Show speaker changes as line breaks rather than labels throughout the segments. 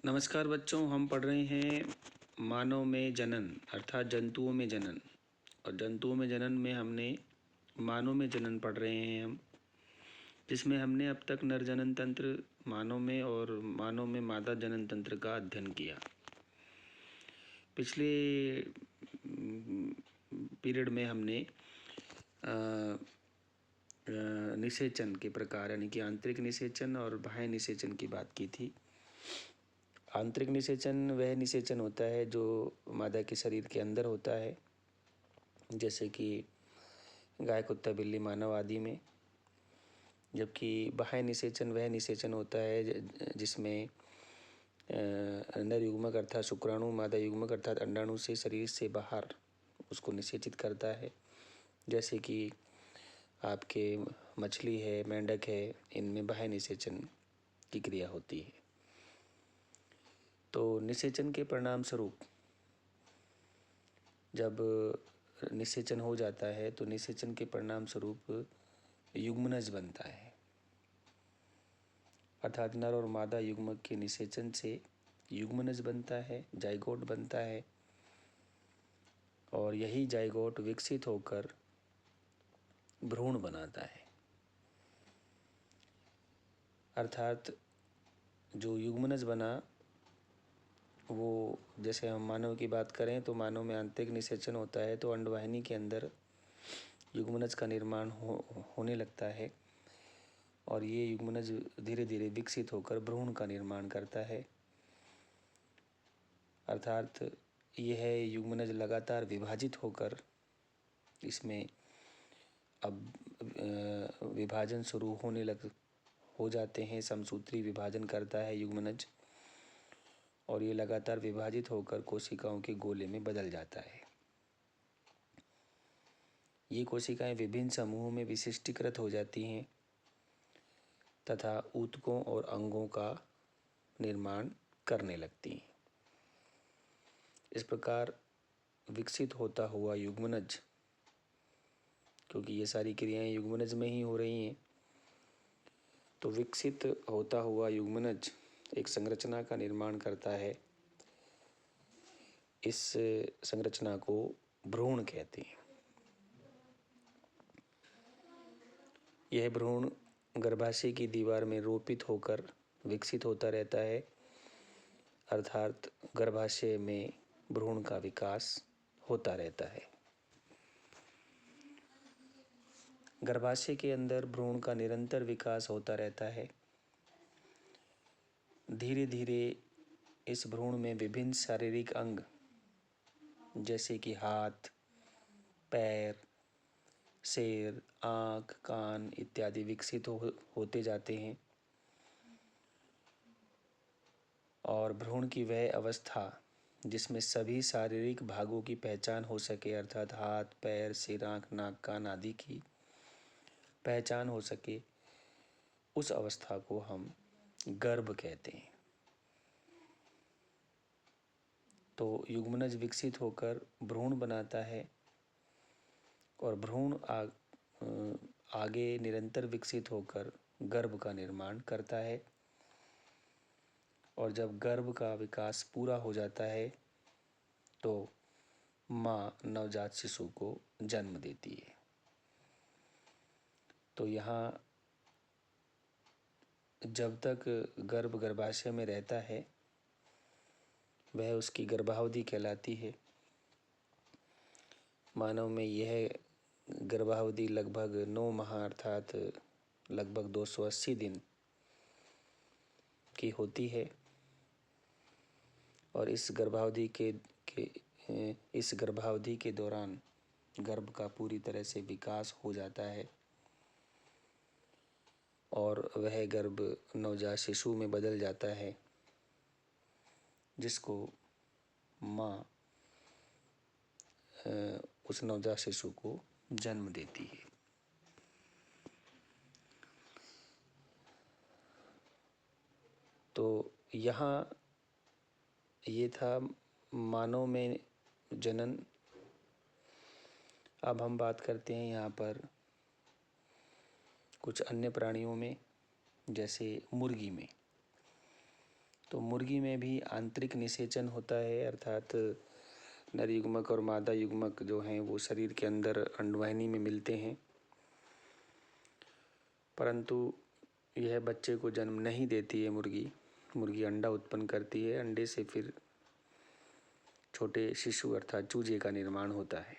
नमस्कार बच्चों, हम पढ़ रहे हैं मानव में जनन अर्थात जंतुओं में जनन। और जंतुओं में जनन में हमने मानव में जनन पढ़ रहे हैं हम, जिसमें हमने अब तक नर जनन तंत्र मानव में और मानव में मादा जनन तंत्र का अध्ययन किया। पिछले पीरियड में हमने निषेचन के प्रकार यानी कि आंतरिक निषेचन और बाह्य निषेचन की बात की थी। आंतरिक निषेचन वह निषेचन होता है जो मादा के शरीर के अंदर होता है, जैसे कि गाय, कुत्ता, बिल्ली, मानव आदि में। जबकि बाह्य निषेचन वह निषेचन होता है जिसमें नर युग्मक अर्थात शुक्राणु मादा युग्मक अर्थात अंडाणु से शरीर से बाहर उसको निषेचित करता है। जैसे कि आपके मछली है, मेंढक है, इनमें बाह्य निषेचन की क्रिया होती है। तो निषेचन के परिणाम स्वरूप जब निषेचन हो जाता है तो निषेचन के परिणाम स्वरूप युग्मनज बनता है, अर्थात नर और मादा युग्मक के निषेचन से युग्मनज बनता है, जाइगोट बनता है। और यही जाइगोट विकसित होकर भ्रूण बनाता है, अर्थात जो युग्मनज बना वो, जैसे हम मानव की बात करें तो मानव में आंतरिक निषेचन होता है तो अंडवाहिनी के अंदर युग्मनज का निर्माण होने लगता है और ये युग्मनज धीरे धीरे विकसित होकर भ्रूण का निर्माण करता है। अर्थात यह युग्मनज लगातार विभाजित होकर इसमें अब विभाजन शुरू हो जाते हैं। समसूत्री विभाजन करता है युग्मनज और ये लगातार विभाजित होकर कोशिकाओं के गोले में बदल जाता है। ये कोशिकाएं विभिन्न समूहों में विशिष्टीकृत हो जाती हैं तथा ऊतकों और अंगों का निर्माण करने लगती हैं। इस प्रकार विकसित होता हुआ युग्मनज, क्योंकि ये सारी क्रियाएं युग्मनज में ही हो रही हैं, तो विकसित होता हुआ युग्मनज एक संरचना का निर्माण करता है। इस संरचना को भ्रूण कहते हैं। यह भ्रूण गर्भाशय की दीवार में रोपित होकर विकसित होता रहता है, अर्थात गर्भाशय में भ्रूण का विकास होता रहता है। गर्भाशय के अंदर भ्रूण का निरंतर विकास होता रहता है। धीरे धीरे इस भ्रूण में विभिन्न शारीरिक अंग जैसे कि हाथ, पैर, सिर, आँख, कान इत्यादि विकसित होते जाते हैं और भ्रूण की वह अवस्था जिसमें सभी शारीरिक भागों की पहचान हो सके, अर्थात हाथ, पैर, सिर, आँख, नाक, कान आदि की पहचान हो सके, उस अवस्था को हम गर्भ कहते हैं। तो युग्मनज विकसित होकर भ्रूण बनाता है और भ्रूण आगे निरंतर विकसित होकर गर्भ का निर्माण करता है और जब गर्भ का विकास पूरा हो जाता है तो माँ नवजात शिशु को जन्म देती है। तो यहाँ जब तक गर्भ गर्भाशय में रहता है वह उसकी गर्भावधि कहलाती है। मानव में यह गर्भावधि लगभग 9 माह अर्थात लगभग 280 दिन की होती है और इस गर्भावधि के दौरान गर्भ का पूरी तरह से विकास हो जाता है और वह गर्भ नवजात शिशु में बदल जाता है, जिसको माँ उस नवजात शिशु को जन्म देती है। तो यहाँ ये था मानव में जनन। अब हम बात करते हैं यहाँ पर कुछ अन्य प्राणियों में, जैसे मुर्गी में। तो मुर्गी में भी आंतरिक निषेचन होता है, अर्थात नर युग्मक और मादा युग्मक जो हैं वो शरीर के अंदर अंडवाहिनी में मिलते हैं, परंतु यह बच्चे को जन्म नहीं देती है। मुर्गी अंडा उत्पन्न करती है, अंडे से फिर छोटे शिशु अर्थात चूजे का निर्माण होता है।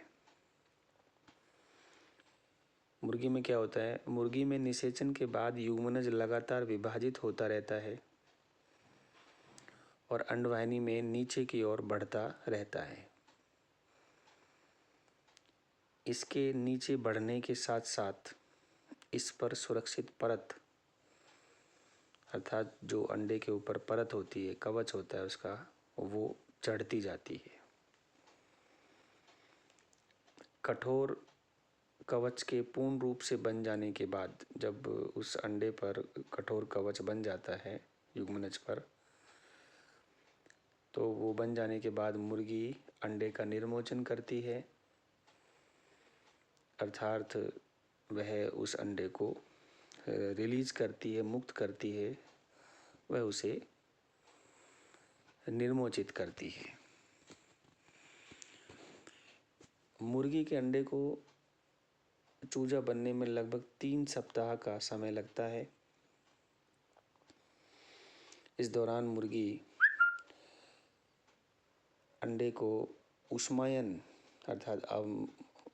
मुर्गी में क्या होता है, मुर्गी में निषेचन के बाद युग्मनज लगातार विभाजित होता रहता है और अंडवाहिनी में नीचे की ओर बढ़ता रहता है। इसके नीचे बढ़ने के साथ साथ इस पर सुरक्षित परत अर्थात जो अंडे के ऊपर परत होती है, कवच होता है उसका, वो चढ़ती जाती है। कठोर कवच के पूर्ण रूप से बन जाने के बाद, जब उस अंडे पर कठोर कवच बन जाता है युग्मनज पर, तो वो बन जाने के बाद मुर्गी अंडे का निर्मोचन करती है, अर्थात वह उस अंडे को रिलीज करती है, मुक्त करती है, वह उसे निर्मोचित करती है। मुर्गी के अंडे को चूजा बनने में लगभग 3 सप्ताह का समय लगता है। इस दौरान मुर्गी अंडे को ऊष्मायन अर्थात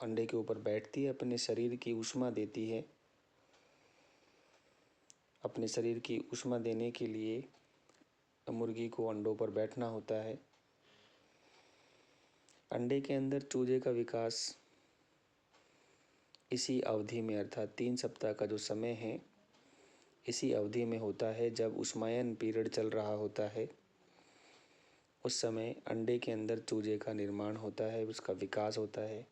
अंडे के ऊपर बैठती है, अपने शरीर की ऊष्मा देती है। अपने शरीर की ऊष्मा देने के लिए मुर्गी को अंडों पर बैठना होता है। अंडे के अंदर चूजे का विकास इसी अवधि में अर्थात 3 सप्ताह का जो समय है, इसी अवधि में होता है। जब ऊष्मायन पीरियड चल रहा होता है उस समय अंडे के अंदर चूजे का निर्माण होता है, उसका विकास होता है।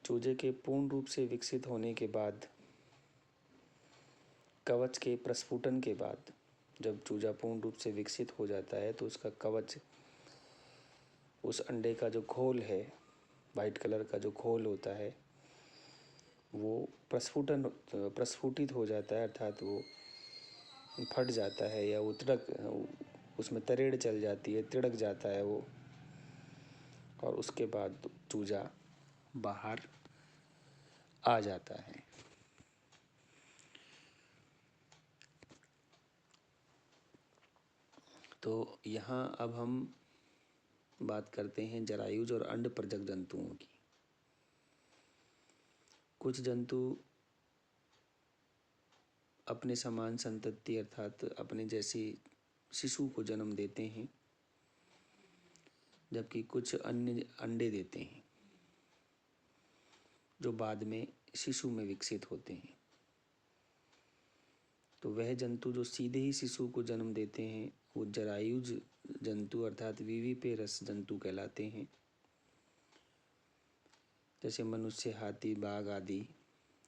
चूजे के पूर्ण रूप से विकसित होने के बाद, कवच के प्रस्फुटन के बाद, जब चूजा पूर्ण रूप से विकसित हो जाता है तो उसका कवच, उस अंडे का जो घोल है, वाइट कलर का जो घोल होता है, वो प्रस्फुटित हो जाता है, अर्थात वो फट जाता है या उसमें तरेड़ चल जाती है, तिड़क जाता है वो, और उसके बाद चूजा बाहर आ जाता है। तो यहाँ अब हम बात करते हैं जरायुज और अंडप्रजक जंतुओं की। कुछ जंतु अपने समान संतति अर्थात अपने जैसी शिशु को जन्म देते हैं, जबकि कुछ अन्य अंडे देते हैं जो बाद में शिशु में विकसित होते हैं। तो वह जंतु जो सीधे ही शिशु को जन्म देते हैं वो जरायुज जंतु अर्थात विविपेरस जंतु कहलाते हैं। जैसे मनुष्य, हाथी, बाघ आदि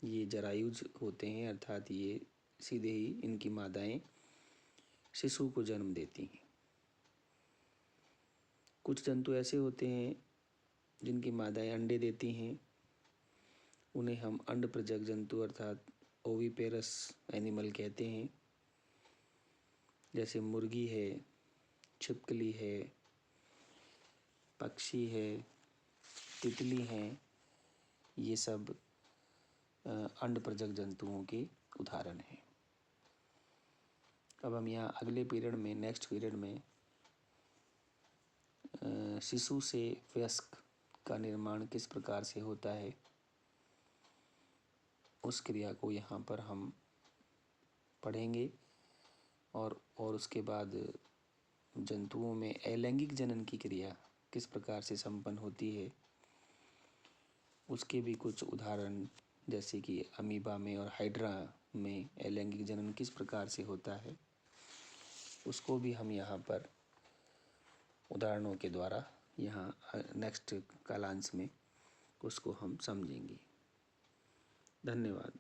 ये जरायुज होते हैं, अर्थात ये सीधे ही इनकी मादाएं शिशु को जन्म देती हैं। कुछ जंतु ऐसे होते हैं जिनकी मादाएं अंडे देती हैं, उन्हें हम अंडप्रजक जंतु अर्थात ओविपेरस एनिमल कहते हैं। जैसे मुर्गी है, छिपकली है, पक्षी है, तितली है, ये सब अंडप्रजक जंतुओं के उदाहरण हैं। अब हम यहाँ अगले पीरियड में, नेक्स्ट पीरियड में शिशु से वयस्क का निर्माण किस प्रकार से होता है, उस क्रिया को यहाँ पर हम पढ़ेंगे। और उसके बाद जंतुओं में अलैंगिक जनन की क्रिया किस प्रकार से संपन्न होती है, उसके भी कुछ उदाहरण, जैसे कि अमीबा में और हाइड्रा में अलैंगिक जनन किस प्रकार से होता है, उसको भी हम यहाँ पर उदाहरणों के द्वारा यहाँ नेक्स्ट कालांश में उसको हम समझेंगे। धन्यवाद।